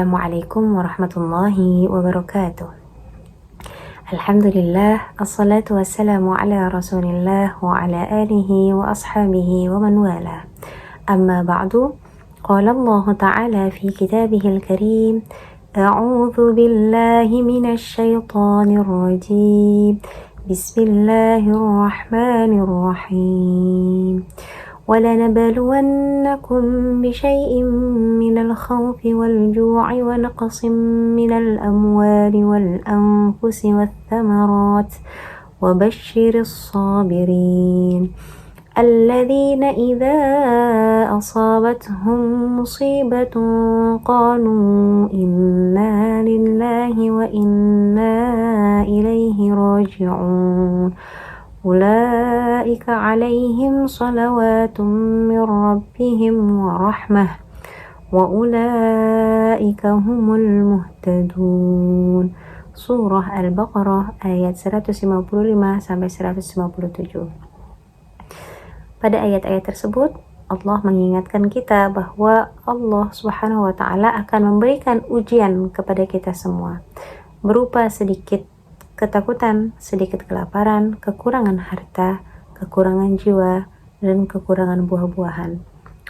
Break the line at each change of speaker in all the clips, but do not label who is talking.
Assalamualaikum warahmatullahi wabarakatuh. Alhamdulillah, assalatu wassalamu ala rasulillah wa ala alihi wa ashabihi wa man wala. Amma ba'du, qala Allah ta'ala fi kitabihil karim, a'udhu billahi minasy syaithanir rajim. Bismillahirrahmanirrahim. وَلَنَبْلُوَنَّكُمْ بِشَيْءٍ مِّنَ الْخَوْفِ وَالْجُوعِ وَنَقْصٍ مِّنَ الْأَمْوَالِ وَالْأَنفُسِ وَالثَّمَرَاتِ وَبَشِّرِ الصَّابِرِينَ الَّذِينَ إِذَا أَصَابَتْهُم مُّصِيبَةٌ قَالُوا إِنَّا لِلَّهِ وَإِنَّا إِلَيْهِ راجعون أولئك عليهم صلوات من ربهم ورحمة وأولئك هم المهتدون. Surah Al-Baqarah ayat 155 sampai 157. Pada ayat-ayat tersebut Allah mengingatkan kita bahwa Allah Subhanahu wa taala akan memberikan ujian kepada kita semua berupa sedikit ketakutan, sedikit kelaparan, kekurangan harta, kekurangan jiwa, dan kekurangan buah-buahan.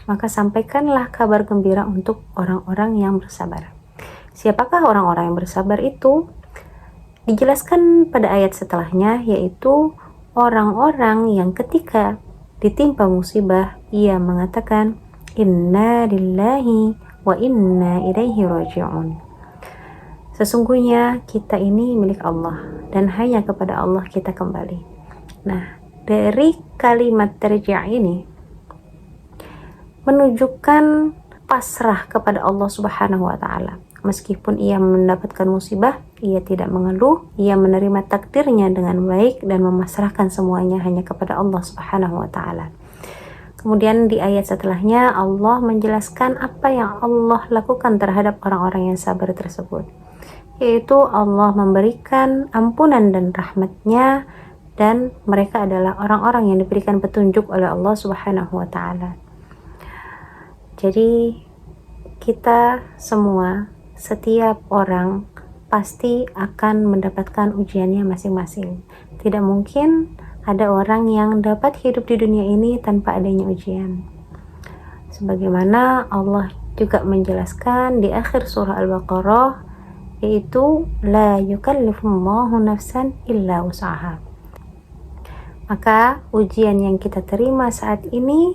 Maka sampaikanlah kabar gembira untuk orang-orang yang bersabar. Siapakah orang-orang yang bersabar itu? Dijelaskan pada ayat setelahnya, yaitu orang-orang yang ketika ditimpa musibah, ia mengatakan, Inna lillahi wa inna ilaihi raji'un. Sesungguhnya kita ini milik Allah dan hanya kepada Allah kita kembali. Nah, dari kalimat terja' ini menunjukkan pasrah kepada Allah Subhanahu wa taala. Meskipun ia mendapatkan musibah, ia tidak mengeluh, ia menerima takdirnya dengan baik dan memasrahkan semuanya hanya kepada Allah Subhanahu wa taala. Kemudian di ayat setelahnya Allah menjelaskan apa yang Allah lakukan terhadap orang-orang yang sabar tersebut, yaitu Allah memberikan ampunan dan rahmatnya, dan mereka adalah orang-orang yang diberikan petunjuk oleh Allah Subhanahu wa ta'ala. Jadi kita semua, setiap orang pasti akan mendapatkan ujiannya masing-masing. Tidak mungkin ada orang yang dapat hidup di dunia ini tanpa adanya ujian. Sebagaimana Allah juga menjelaskan di akhir surah Al-Baqarah, yaitu la yukallifullahu nafsan illa wus'aha. Maka ujian yang kita terima saat ini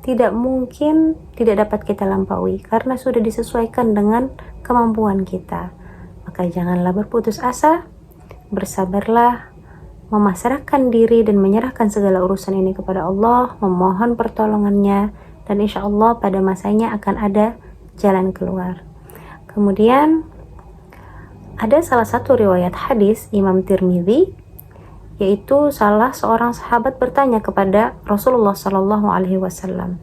tidak mungkin tidak dapat kita lampaui karena sudah disesuaikan dengan kemampuan kita. Maka janganlah berputus asa, bersabarlah, memasrahkan diri dan menyerahkan segala urusan ini kepada Allah, memohon pertolongannya, dan insya Allah pada masanya akan ada jalan keluar. Kemudian ada salah satu riwayat hadis Imam Tirmidzi, yaitu salah seorang sahabat bertanya kepada Rasulullah sallallahu alaihi wasallam,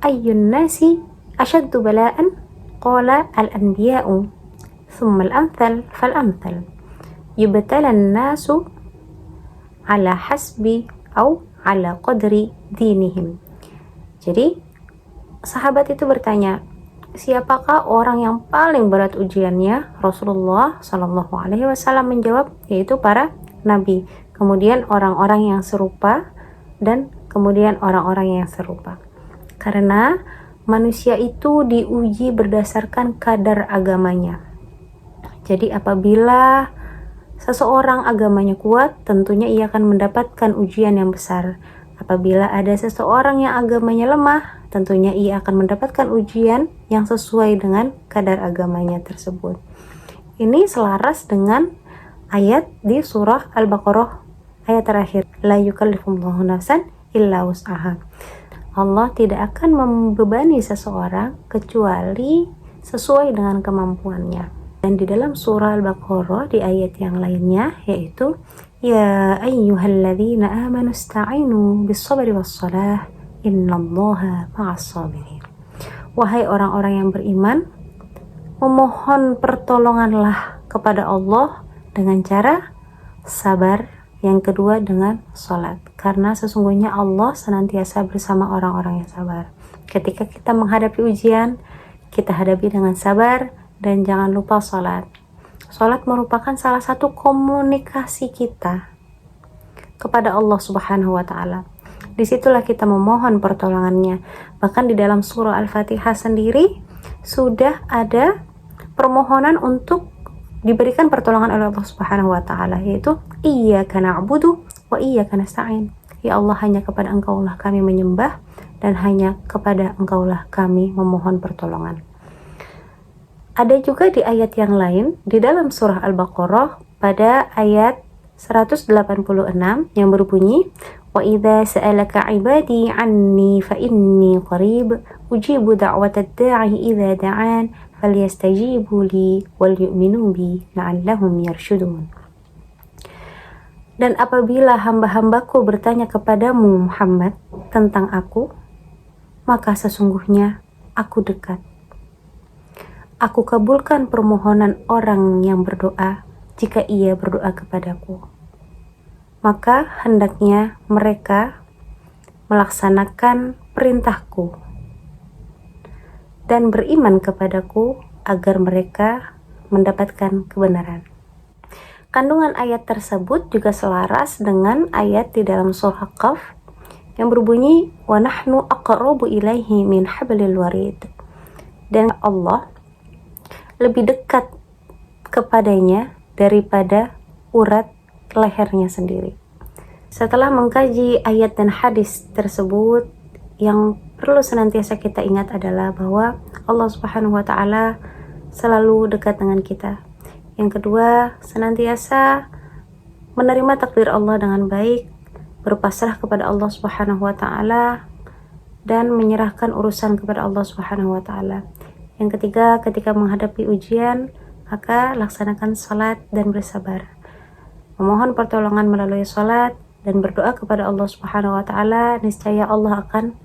Ayyun nasi ashaddu bala'an? Qala al-anbiya'u, thumma al-amthal fal-amthal. Yubtala an-nasu ala hasbi au ala qadri dinihim. Jadi sahabat itu bertanya, siapakah orang yang paling berat ujiannya? Rasulullah Shallallahu Alaihi Wasallam menjawab, yaitu para nabi. Kemudian orang-orang yang serupa, dan kemudian orang-orang yang serupa. Karena manusia itu diuji berdasarkan kadar agamanya. Jadi apabila seseorang agamanya kuat, tentunya ia akan mendapatkan ujian yang besar. Apabila ada seseorang yang agamanya lemah, tentunya ia akan mendapatkan ujian yang sesuai dengan kadar agamanya tersebut. Ini selaras dengan ayat di surah Al-Baqarah ayat terakhir, la yukallifullahu nafsan illa wus'aha. Allah tidak akan membebani seseorang kecuali sesuai dengan kemampuannya. Dan di dalam surah Al-Baqarah di ayat yang lainnya, yaitu ya ayyuhalladzina amanu ista'inu bis-sabri was-salah innallaha ma'as-sabirin. Wahai orang-orang yang beriman, memohon pertolonganlah kepada Allah dengan cara sabar, yang kedua dengan salat, karena sesungguhnya Allah senantiasa bersama orang-orang yang sabar. Ketika kita menghadapi ujian, kita hadapi dengan sabar, dan jangan lupa sholat. Sholat merupakan salah satu komunikasi kita kepada Allah Subhanahu wa Ta'ala. Disitulah kita memohon pertolongannya. Bahkan di dalam surah Al-Fatihah sendiri sudah ada permohonan untuk diberikan pertolongan oleh Allah Subhanahu wa Ta'ala, yaitu iyyaka na'budu wa iyyaka nasta'in. Ya Allah, hanya kepada Engkaulah kami menyembah dan hanya kepada Engkaulah kami memohon pertolongan. Ada juga di ayat yang lain di dalam surah Al-Baqarah pada ayat 186 yang berbunyi wa idza sa'alaka 'ibadi 'anni fa inni qarib ujibu da'watad da'i idza da'an falyastajibu li wal yu'minu bi la'allahum yarshudun. Dan apabila hamba-hambaku bertanya kepadamu Muhammad tentang aku, maka sesungguhnya aku dekat. Aku kabulkan permohonan orang yang berdoa jika ia berdoa kepadaku. Maka hendaknya mereka melaksanakan perintahku dan beriman kepadaku agar mereka mendapatkan kebenaran. Kandungan ayat tersebut juga selaras dengan ayat di dalam surah Qaf yang berbunyi wa nahnu aqrabu ilaihi min hablil warid. Dan Allah lebih dekat kepadanya daripada urat lehernya sendiri. Setelah mengkaji ayat dan hadis tersebut, yang perlu senantiasa kita ingat adalah bahwa Allah Subhanahu wa Ta'ala selalu dekat dengan kita. Yang kedua, senantiasa menerima takdir Allah dengan baik, berpasrah kepada Allah Subhanahu wa Ta'ala, dan menyerahkan urusan kepada Allah Subhanahu wa Ta'ala. Yang ketiga, ketika menghadapi ujian, maka laksanakan salat dan bersabar. Memohon pertolongan melalui salat dan berdoa kepada Allah Subhanahu wa Ta'ala, niscaya Allah akan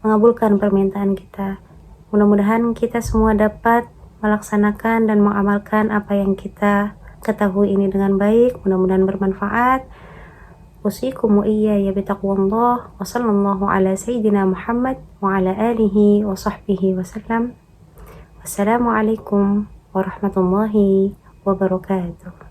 mengabulkan permintaan kita. Mudah-mudahan kita semua dapat melaksanakan dan mengamalkan apa yang kita ketahui ini dengan baik. Mudah-mudahan bermanfaat. Usikum wa iyaya bitaqwallah wa sallallahu ala sayyidina Muhammad wa ala alihi wa sahbihi wa sallam. Wassalamualaikum warahmatullahi wabarakatuh.